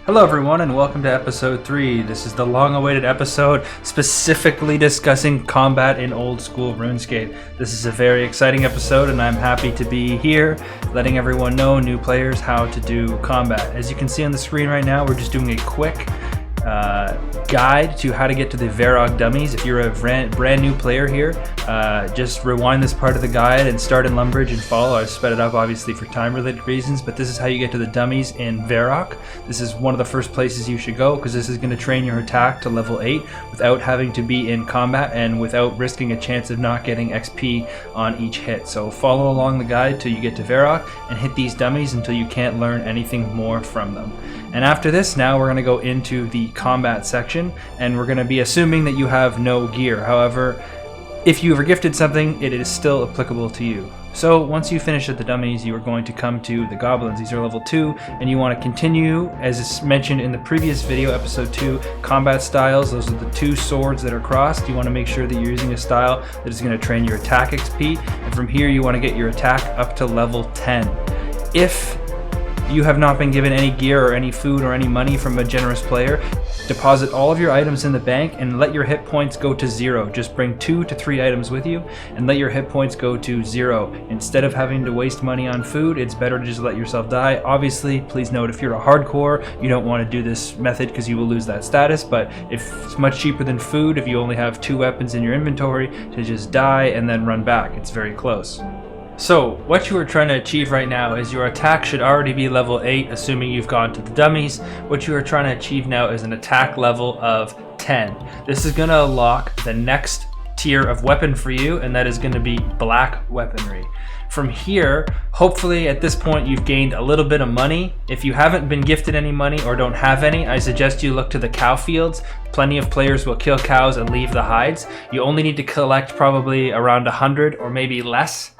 Hello everyone and welcome to episode 3. This is the long-awaited episode specifically discussing combat in old school RuneScape. This is a very exciting episode and I'm happy to be here letting everyone know, new players, how to do combat. As you can see on the screen right now, we're just doing a quick guide to how to get to the Varrock dummies. If you're a brand new player here, just rewind this part of the guide and start in Lumbridge and follow. I've sped it up obviously for time related reasons, but this is how you get to the dummies in Varrock. This is one of the first places you should go because this is going to train your attack to level 8 without having to be in combat and without risking a chance of not getting XP on each hit. So follow along the guide till you get to Varrock and hit these dummies until you can't learn anything more from them. And after this, now we're going to go into the combat section, and we're going to be assuming that you have no gear. However, if you were gifted something, it is still applicable to you. So once you finish at the dummies, you are going to come to the goblins. These are level 2, and you want to continue, as is mentioned in the previous video, episode 2, combat styles. Those are the 2 swords that are crossed. You want to make sure that you're using a style that is going to train your attack XP, and from here you want to get your attack up to level 10. If you have not been given any gear or any food or any money from a generous player, deposit all of your items in the bank and let your hit points go to 0. Just bring 2 to 3 items with you and let your hit points go to 0. Instead of having to waste money on food, it's better to just let yourself die. Obviously, please note, if you're a hardcore, you don't want to do this method because you will lose that status, but if it's much cheaper than food, if you only have 2 weapons in your inventory, to just die and then run back. It's very close. So, what you are trying to achieve right now is your attack should already be level 8, assuming you've gone to the dummies. What you are trying to achieve now is an attack level of 10. This is going to unlock the next tier of weapon for you, and that is going to be black weaponry. From here, hopefully at this point you've gained a little bit of money. If you haven't been gifted any money or don't have any, I suggest you look to the cow fields. Plenty of players will kill cows and leave the hides. You only need to collect probably around 100 or maybe less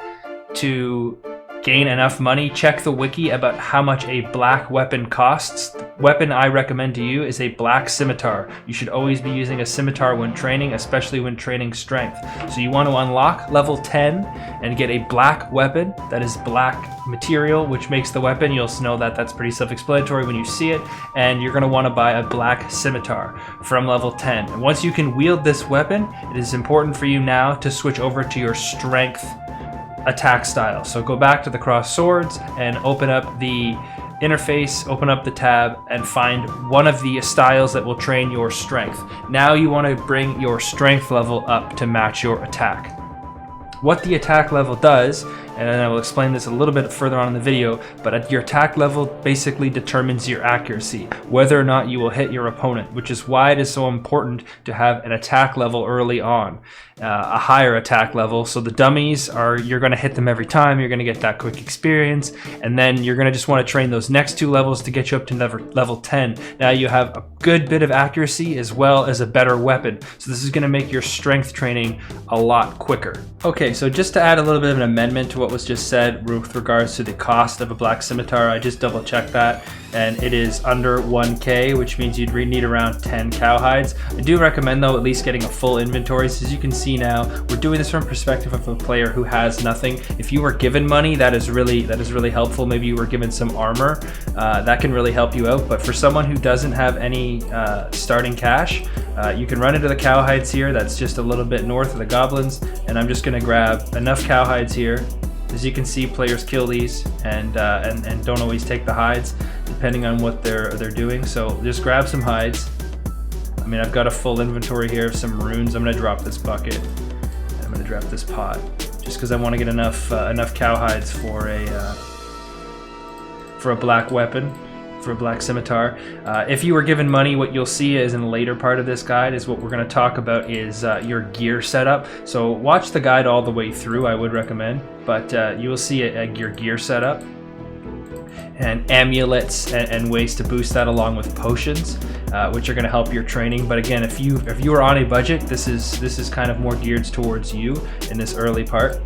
to gain enough money. Check the wiki about how much a black weapon costs. The weapon I recommend to you is a black scimitar. You should always be using a scimitar when training, especially when training strength. So you want to unlock level 10 and get a black weapon that is black material, which makes the weapon. You'll know that that's pretty self-explanatory when you see it. And you're going to want to buy a black scimitar from level 10. And once you can wield this weapon, it is important for you now to switch over to your strength attack style. So go back to the cross swords and open up the interface, open up the tab and find one of the styles that will train your strength. Now you want to bring your strength level up to match your attack. What the attack level does, and I will explain this a little bit further on in the video, but your attack level basically determines your accuracy, whether or not you will hit your opponent, which is why it is so important to have an attack level early on, a higher attack level. So the dummies you're going to hit them every time, you're going to get that quick experience, and then you're going to just want to train those next 2 levels to get you up to level 10. Now you have a good bit of accuracy as well as a better weapon, so this is going to make your strength training a lot quicker. Okay, so just to add a little bit of an amendment to what was just said with regards to the cost of a black scimitar, I just double checked that, and it is under 1k, which means you'd need around 10 cowhides. I do recommend though at least getting a full inventory. So as you can see now, we're doing this from the perspective of a player who has nothing. If you were given money, that is really helpful. Maybe you were given some armor, that can really help you out. But for someone who doesn't have any starting cash, you can run into the cowhides here. That's just a little bit north of the goblins, and I'm just going to grab enough cowhides here. As you can see, players kill these and don't always take the hides depending on what they're doing. So just grab some hides. I mean, I've got a full inventory here of some runes. I'm going to drop this bucket. I'm going to drop this pot just because I want to get enough cowhides for a black weapon, for a black scimitar. If you were given money, what you'll see is in the later part of this guide is what we're going to talk about is your gear setup. So watch the guide all the way through, I would recommend, but you will see your gear setup. and amulets and ways to boost that, along with potions, which are going to help your training. But again, if you are on a budget, this is kind of more geared towards you in this early part.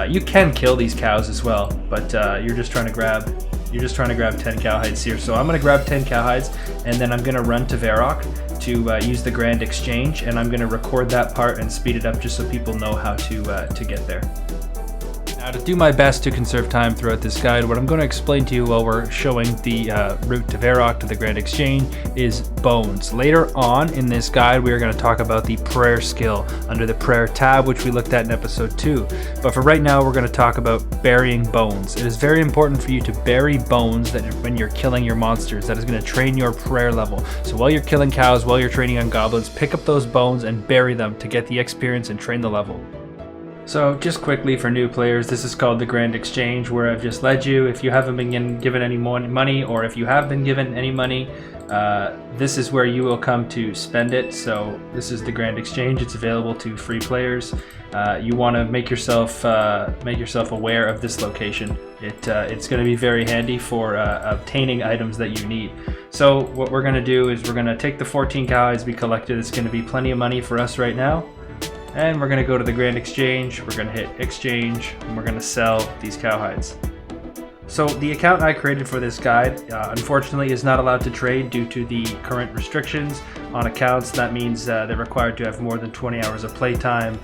You can kill these cows as well, but you're just trying to grab 10 cowhides here. So I'm going to grab 10 cowhides, and then I'm going to run to Varrock to use the Grand Exchange, and I'm going to record that part and speed it up just so people know how to get there. Now, to do my best to conserve time throughout this guide, what I'm going to explain to you while we're showing the route to Varrock to the Grand Exchange is bones. Later on in this guide, we are going to talk about the prayer skill under the prayer tab, which we looked at in episode 2. But for right now, we're going to talk about burying bones. It is very important for you to bury bones that when you're killing your monsters. That is going to train your prayer level. So while you're killing cows, while you're training on goblins, pick up those bones and bury them to get the experience and train the level. So just quickly for new players, this is called the Grand Exchange, where I've just led you. If you haven't been given any money, or if you have been given any money, this is where you will come to spend it. So this is the Grand Exchange. It's available to free players. You want to make yourself aware of this location. It's going to be very handy for obtaining items that you need. So what we're going to do is we're going to take the 14 cowhides we collected. It's going to be plenty of money for us right now. And we're going to go to the Grand Exchange, we're going to hit Exchange, and we're going to sell these cowhides. So the account I created for this guide, unfortunately, is not allowed to trade due to the current restrictions on accounts. That means they're required to have more than 20 hours of playtime,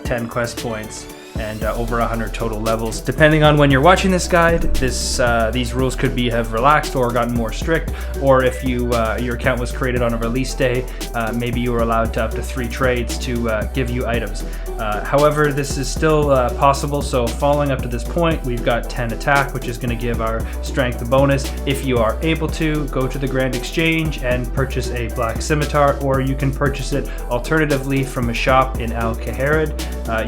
10 quest points, and over 100 total levels. Depending on when you're watching this guide, these rules could have relaxed or gotten more strict, or if your account was created on a release day, maybe you were allowed up to 3 trades to give you items. However, this is still possible, so following up to this point, we've got 10 attack, which is going to give our strength a bonus. If you are able to, go to the Grand Exchange and purchase a black scimitar, or you can purchase it alternatively from a shop in Al Kharid.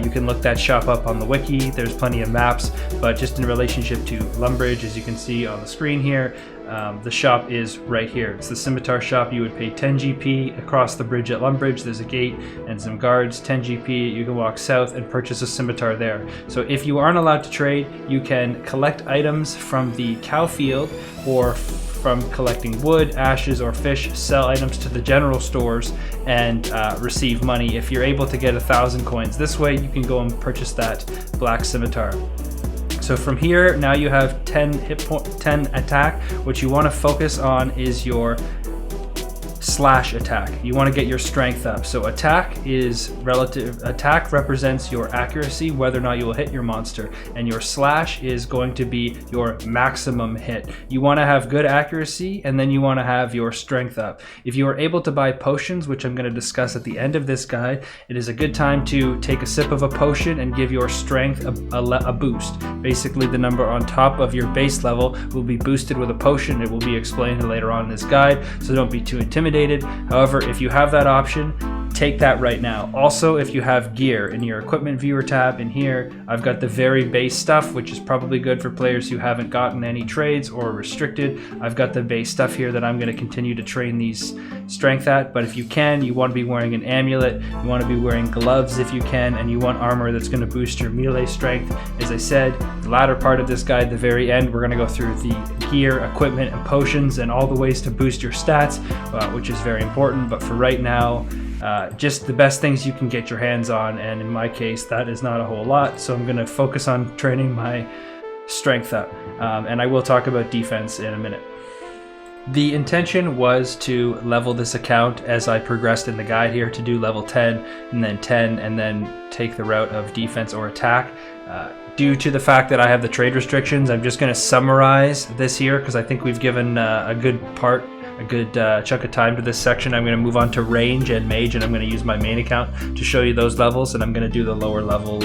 You can look that shop up on the wiki. There's plenty of maps, but just in relationship to Lumbridge, as you can see on the screen here, the shop is right here. It's the scimitar shop. You would pay 10 GP across the bridge at Lumbridge. There's a gate and some guards. 10 GP. You can walk south and purchase a scimitar there. So if you aren't allowed to trade, you can collect items from the cow field, or from collecting wood, ashes, or fish, sell items to the general stores and receive money. If you're able to get 1,000 coins this way, you can go and purchase that black scimitar. So from here, now you have 10 hit point, 10 attack. What you want to focus on is your slash attack. You want to get your strength up. So attack is relative. Attack represents your accuracy, whether or not you will hit your monster, and your slash is going to be your maximum hit. You want to have good accuracy, and then you want to have your strength up. If you are able to buy potions, which I'm going to discuss at the end of this guide, it is a good time to take a sip of a potion and give your strength a boost. Basically, the number on top of your base level will be boosted with a potion. It will be explained later on in this guide, so don't be too intimidated. However, if you have that option, take that right now. Also, if you have gear in your equipment viewer tab in here, I've got the very base stuff, which is probably good for players who haven't gotten any trades or restricted. I've got the base stuff here that I'm going to continue to train these strength at. But if you can, you want to be wearing an amulet, you want to be wearing gloves if you can, and you want armor that's going to boost your melee strength. As I said, the latter part of this guide, the very end, we're going to go through the gear, equipment, and potions, and all the ways to boost your stats, which is very important. But for right now, just the best things you can get your hands on, and in my case that is not a whole lot, so I'm going to focus on training my strength up, and I will talk about defense in a minute. The intention was to level this account as I progressed in the guide here, to do level 10 and then 10 and then take the route of defense or attack. Due to the fact that I have the trade restrictions, I'm just going to summarize this here because I think we've given a good chunk of time to this section. I'm going to move on to range and mage, and I'm going to use my main account to show you those levels, and I'm going to do the lower level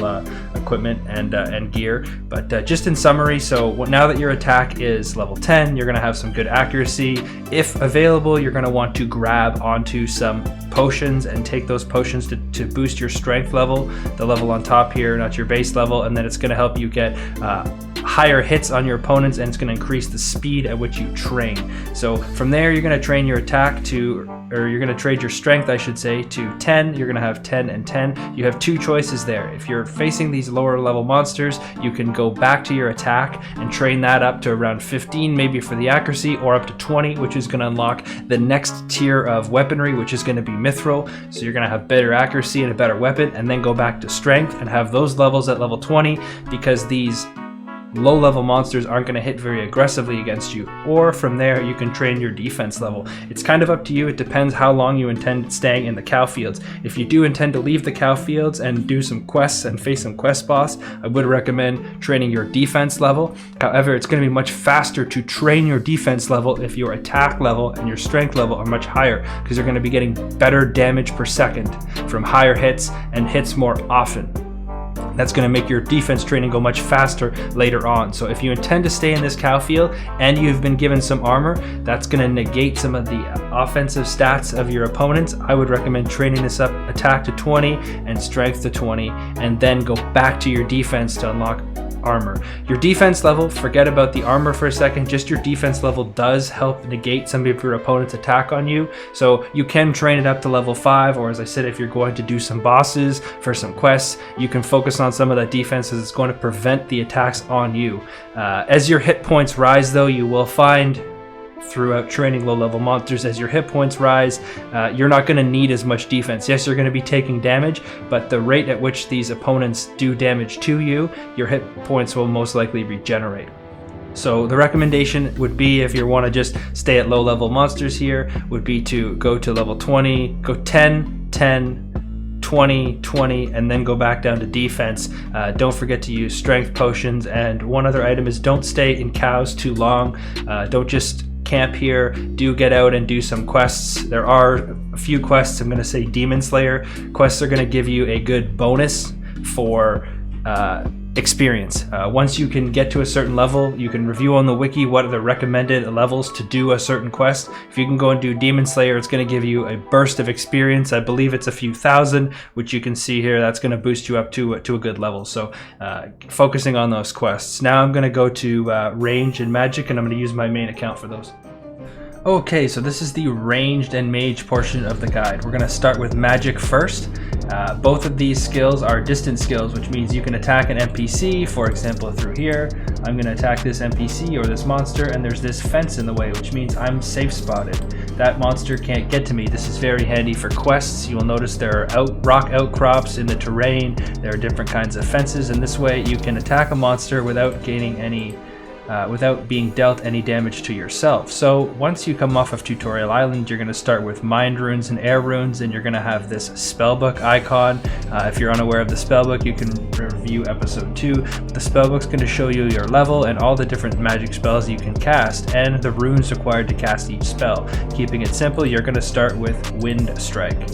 equipment and gear. But just in summary, so now that your attack is level 10, you're going to have some good accuracy. If available, you're going to want to grab onto some potions and take those potions to boost your strength level, the level on top here, not your base level, and then it's going to help you get higher hits on your opponents, and it's going to increase the speed at which you train. So from there, you're going to train your attack to, or you're going to trade your strength, I should say, to 10. You're going to have 10 and 10. You have two choices there. If you're facing these lower level monsters, you can go back to your attack and train that up to around 15, maybe for the accuracy, or up to 20, which is going to unlock the next tier of weaponry, which is going to be mithril. So you're going to have better accuracy and a better weapon, and then go back to strength and have those levels at level 20, because these low level monsters aren't going to hit very aggressively against you. Or from there, you can train your defense level. It's kind of up to you. It depends how long you intend staying in the cow fields. If you do intend to leave the cow fields and do some quests and face some quest boss, I would recommend training your defense level. However, it's going to be much faster to train your defense level if your attack level and your strength level are much higher, because you're going to be getting better damage per second from higher hits and hits more often. That's going to make your defense training go much faster later on. So if you intend to stay in this cow field and you've been given some armor, that's going to negate some of the offensive stats of your opponents. I would recommend training this up, attack to 20 and strength to 20, and then go back to your defense to unlock armor. Your defense level, forget about the armor for a second, just your defense level does help negate some of your opponent's attack on you. So you can train it up to level 5, or as I said, if you're going to do some bosses for some quests, you can focus on some of that defense, as it's going to prevent the attacks on you. As your hit points rise though, you will find throughout training low level monsters, as your hit points rise, you're not going to need as much defense. Yes, you're going to be taking damage, but the rate at which these opponents do damage to you, your hit points will most likely regenerate. So the recommendation would be, if you want to just stay at low level monsters here, would be to go to level 20, go 10, 10, 20, 20, and then go back down to defense. Don't forget to use strength potions. And one other item is, don't stay in cows too long. Don't just camp here. Do get out and do some quests. There are a few quests. I'm going to say Demon Slayer quests are going to give you a good bonus for experience. Once you can get to a certain level, you can review on the wiki what are the recommended levels to do a certain quest. If you can go and do Demon Slayer, it's going to give you a burst of experience. I believe it's a few thousand, which you can see here. That's going to boost you up to a good level. So focusing on those quests. Now I'm going to go to range and magic, and I'm going to use my main account for those. Okay, so this is the ranged and mage portion of the guide. We're going to start with magic first. Both of these skills are distant skills, which means you can attack an NPC, for example, through here. I'm going to attack this NPC or this monster, and there's this fence in the way, which means I'm safe spotted. That monster can't get to me. This is very handy for quests. You will notice there are rock outcrops in the terrain. There are different kinds of fences, and this way you can attack a monster without gaining any without being dealt any damage to yourself. So once you come off of Tutorial Island, you're going to start with Mind Runes and Air Runes, and you're going to have this spellbook icon. If you're unaware of the spellbook, you can review episode 2. The spellbook's going to show you your level and all the different magic spells you can cast, and the runes required to cast each spell. Keeping it simple, you're going to start with Wind Strike,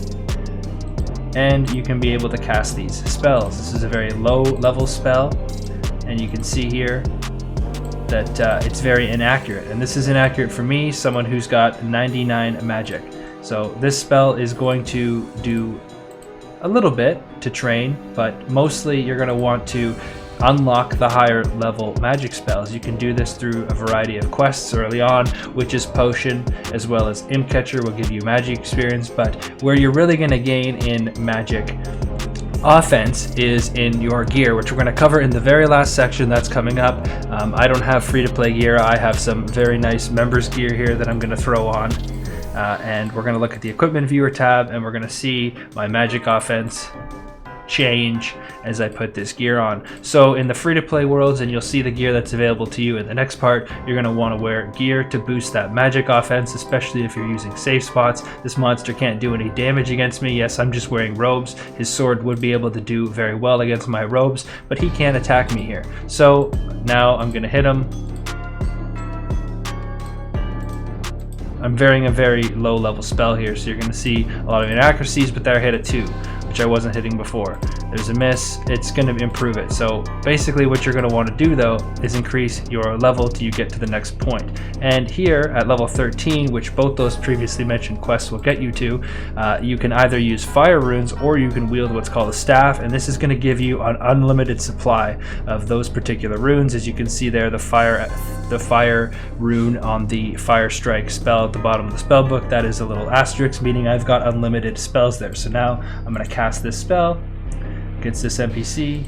and you can be able to cast these spells. This is a very low level spell, and you can see here that it's very inaccurate, and this is inaccurate for me, someone who's got 99 magic. So this spell is going to do a little bit to train, but mostly you're going to want to unlock the higher level magic spells. You can do this through a variety of quests early on. Witch's Potion as well as Imp Catcher will give you magic experience, but where you're really going to gain in magic offense is in your gear, which we're going to cover in the very last section that's coming up. I don't have free-to-play gear. I have some very nice members gear here that I'm going to throw on, and we're going to look at the equipment viewer tab, and we're going to see my magic offense change as I put this gear on. So in the free-to-play worlds, and you'll see the gear that's available to you in the next part, you're going to want to wear gear to boost that magic offense, especially if you're using safe spots. This monster can't do any damage against me. Yes, I'm just wearing robes. His sword would be able to do very well against my robes, but he can't attack me here. So now I'm going to hit him. I'm wearing a very low level spell here, so you're going to see a lot of inaccuracies, but they're hit at 2, which I wasn't hitting before. there's a miss, it's going to improve it. So basically what you're going to want to do though is increase your level till you get to the next point. And here at level 13, which both those previously mentioned quests will get you to, you can either use fire runes or you can wield what's called a staff, and this is going to give you an unlimited supply of those particular runes. As you can see there, the fire rune on the fire strike spell at the bottom of the spell book, that is a little asterisk, meaning I've got unlimited spells there. So now I'm going to cast this spell against this NPC,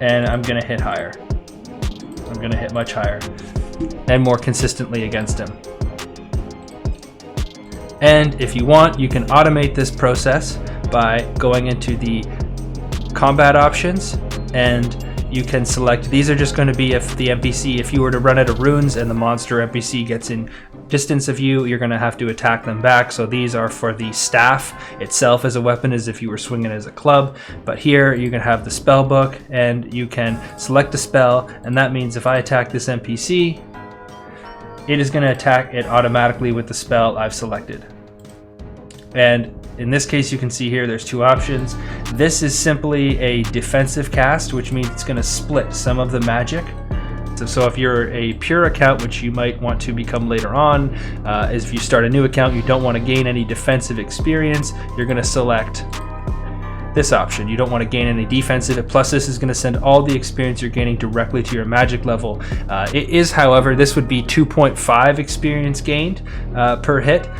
and I'm going to hit higher. I'm going to hit much higher and more consistently against him. And if you want, you can automate this process by going into the combat options, and you can select, these are just going to be if the NPC, if you were to run out of runes and the monster NPC gets in distance of you, you're going to have to attack them back. So these are for the staff itself as a weapon, as if you were swinging as a club. But here you can have the spell book, and you can select a spell, and that means if I attack this NPC, it is going to attack it automatically with the spell I've selected. And in this case, you can see here there's two options. This is simply a defensive cast, which means it's going to split some of the magic. So if you're a pure account, which you might want to become later on, is if you start a new account, you don't want to gain any defensive experience, you're going to select this option. You don't want to gain any defensive, plus this is going to send all the experience you're gaining directly to your magic level. It is, however, this would be 2.5 experience gained per hit,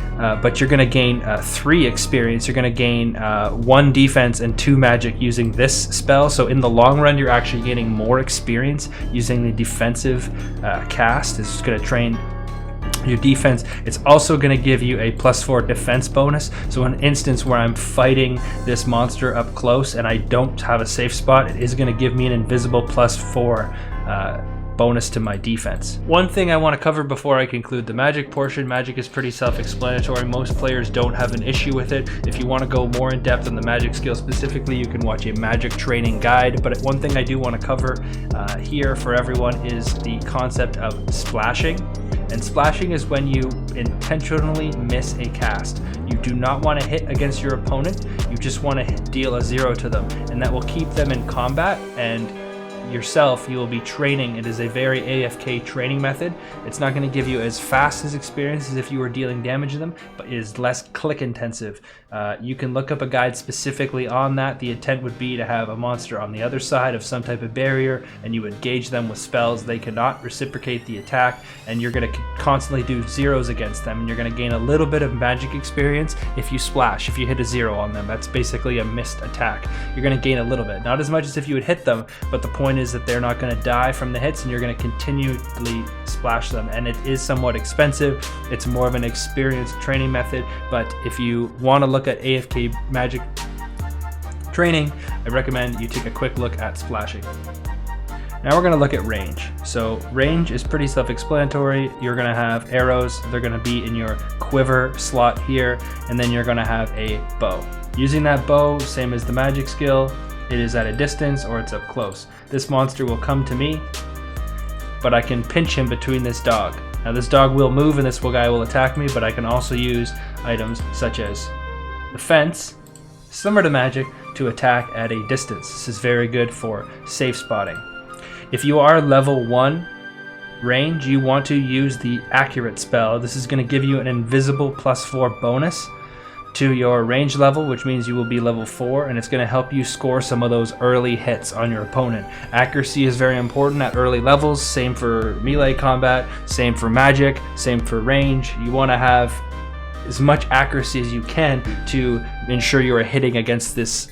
but you're going to gain 3 experience. You're going to gain 1 defense and 2 magic using this spell. So in the long run, you're actually gaining more experience using the defensive cast. This is going to train your defense. It's also going to give you a +4 defense bonus. So in an instance where I'm fighting this monster up close and I don't have a safe spot, it is going to give me an invisible +4 bonus to my defense. One thing I want to cover before I conclude the magic portion. Magic is pretty self-explanatory. Most players don't have an issue with it. If you want to go more in depth on the magic skill specifically, you can watch a magic training guide. But one thing I do want to cover here for everyone is the concept of splashing. And splashing is when you intentionally miss a cast. You do not want to hit against your opponent, you just want to deal a 0 to them, and that will keep them in combat, and yourself, you will be training. It is a very AFK training method. It's not going to give you as fast as experience as if you were dealing damage to them, but it is less click intensive. You can look up a guide specifically on that. The intent would be to have a monster on the other side of some type of barrier, and you engage them with spells. They cannot reciprocate the attack, and you're going to constantly do 0s against them, and you're going to gain a little bit of magic experience if you splash. If you hit a 0 on them, that's basically a missed attack. You're going to gain a little bit, not as much as if you would hit them, but the point is that they're not going to die from the hits, and you're going to continually splash them. And it is somewhat expensive. It's more of an experienced training method, but if you want to look at AFK magic training, I recommend you take a quick look at splashing. Now we're going to look at range. So range is pretty self-explanatory. You're going to have arrows. They're going to be in your quiver slot here, and then you're going to have a bow. Using that bow, same as the magic skill, it is at a distance or it's up close. This monster will come to me, but I can pinch him between this dog. Now this dog will move and this guy will attack me, but I can also use items such as the fence, similar to magic, to attack at a distance. This is very good for safe spotting. If you are level 1 range, you want to use the accurate spell. This is going to give you an invisible +4 bonus to your range level, which means you will be level 4, and it's going to help you score some of those early hits on your opponent. Accuracy is very important at early levels, same for melee combat, same for magic, same for range. You want to have as much accuracy as you can to ensure you are hitting against this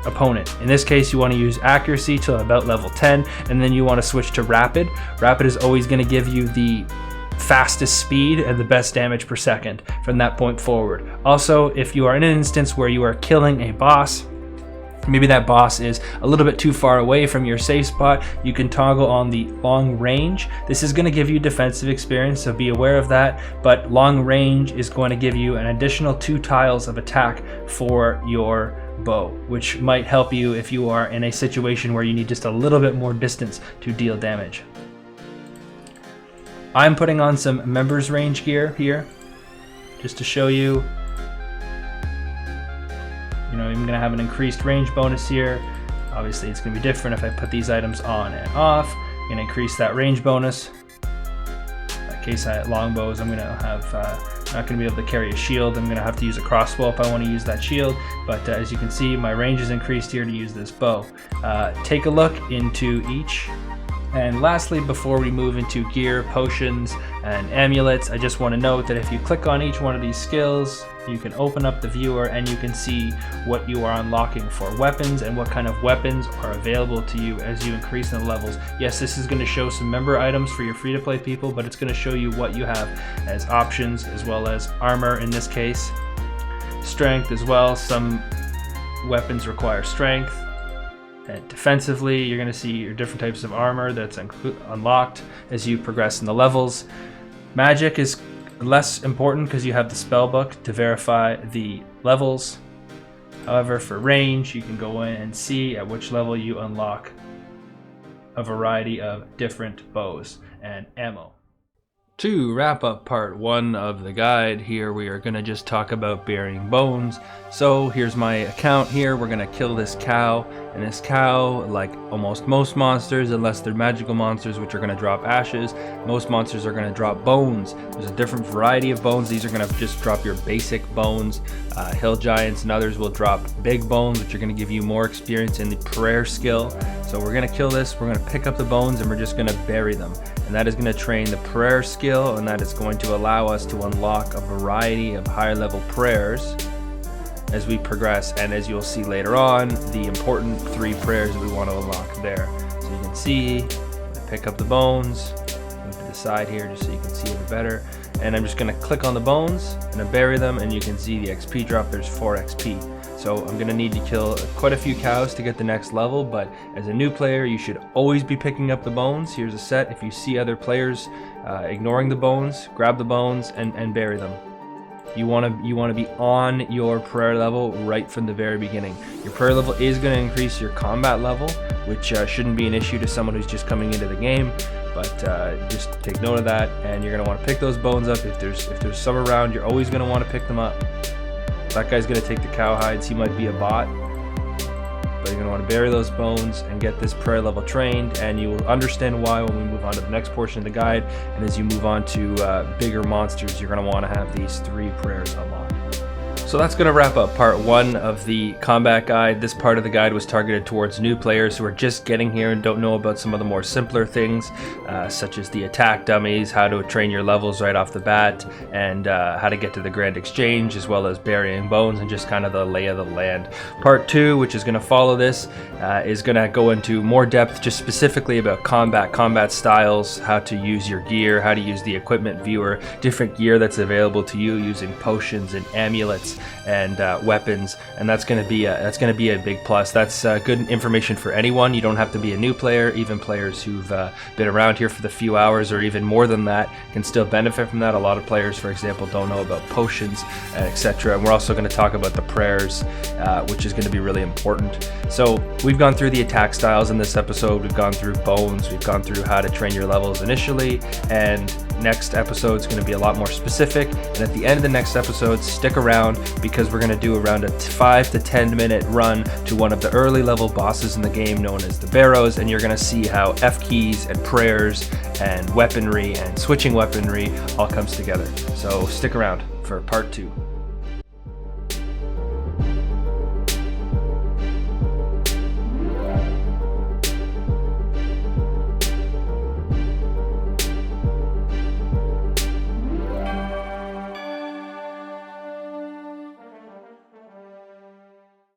opponent. In this case, you want to use accuracy till about level 10, and then you want to switch to rapid. Rapid is always going to give you the fastest speed and the best damage per second from that point forward. Also, if you are in an instance where you are killing a boss, maybe that boss is a little bit too far away from your safe spot, you can toggle on the long range. This is going to give you defensive experience, so be aware of that, but long range is going to give you an additional 2 tiles of attack for your bow, which might help you if you are in a situation where you need just a little bit more distance to deal damage. I'm putting on some members range gear here just to show you I'm going to have an increased range bonus here. Obviously, it's going to be different if I put these items on and off. I'm going to increase that range bonus. In case I had longbows, I'm going to have not going to be able to carry a shield. I'm going to have to use a crossbow if I want to use that shield. But as you can see, my range is increased here to use this bow. Take a look into each. And lastly, before we move into gear, potions, and amulets, I just want to note that if you click on each one of these skills, you can open up the viewer and you can see what you are unlocking for weapons and what kind of weapons are available to you as you increase in the levels. Yes, this is going to show some member items for your free-to-play people, but it's going to show you what you have as options, as well as armor in this case, strength as well. Some weapons require strength. And defensively, you're going to see your different types of armor that's unlocked as you progress in the levels. Magic is less important because you have the spell book to verify the levels. However, for range, you can go in and see at which level you unlock a variety of different bows and ammo. To wrap up part 1 of the guide here, we are going to just talk about burying bones. So here's my account here. We're going to kill this cow, and this cow, like almost most monsters, unless they're magical monsters which are going to drop ashes, most monsters are going to drop bones. There's a different variety of bones. These are going to just drop your basic bones. Hill giants and others will drop big bones, which are going to give you more experience in the prayer skill. So we're going to kill this, we're going to pick up the bones, and we're just going to bury them. And that is going to train the prayer skill, and that is going to allow us to unlock a variety of higher level prayers as we progress, and as you'll see later on, the important 3 prayers that we want to unlock there. So you can see, I pick up the bones, move to the side here just so you can see it better, and I'm just going to click on the bones and I bury them, and you can see the XP drop. There's 4 XP. So I'm going to need to kill quite a few cows to get the next level, but as a new player, you should always be picking up the bones. Here's a set. If you see other players ignoring the bones, grab the bones and bury them. You want to be on your prayer level right from the very beginning. Your prayer level is going to increase your combat level, which shouldn't be an issue to someone who's just coming into the game. But just take note of that, and you're going to want to pick those bones up. If there's some around, you're always going to want to pick them up. That guy's going to take the cow hides. He might be a bot, but you're going to want to bury those bones and get this prayer level trained, and you will understand why when we move on to the next portion of the guide. And as you move on to bigger monsters, you're going to want to have these 3 prayers unlocked. So that's going to wrap up part 1 of the combat guide. This part of the guide was targeted towards new players who are just getting here and don't know about some of the more simpler things, such as the attack dummies, how to train your levels right off the bat, and how to get to the Grand Exchange, as well as burying bones and just kind of the lay of the land. Part 2, which is going to follow this, is going to go into more depth just specifically about combat styles, how to use your gear, how to use the equipment viewer, different gear that's available to you using potions and amulets and weapons, and that's going to be a big plus. That's good information for anyone. You don't have to be a new player. Even players who've been around here for the few hours or even more than that can still benefit from that. A lot of players, for example, don't know about potions, etc. And we're also going to talk about the prayers, which is going to be really important. So we've gone through the attack styles in this episode. We've gone through bones. We've gone through how to train your levels initially, and next episode is going to be a lot more specific. And at the end of the next episode, stick around, because we're going to do around a 5 to 10 minute run to one of the early level bosses in the game known as the Barrows, and you're going to see how F keys and prayers and weaponry and switching weaponry all comes together. So stick around for part 2.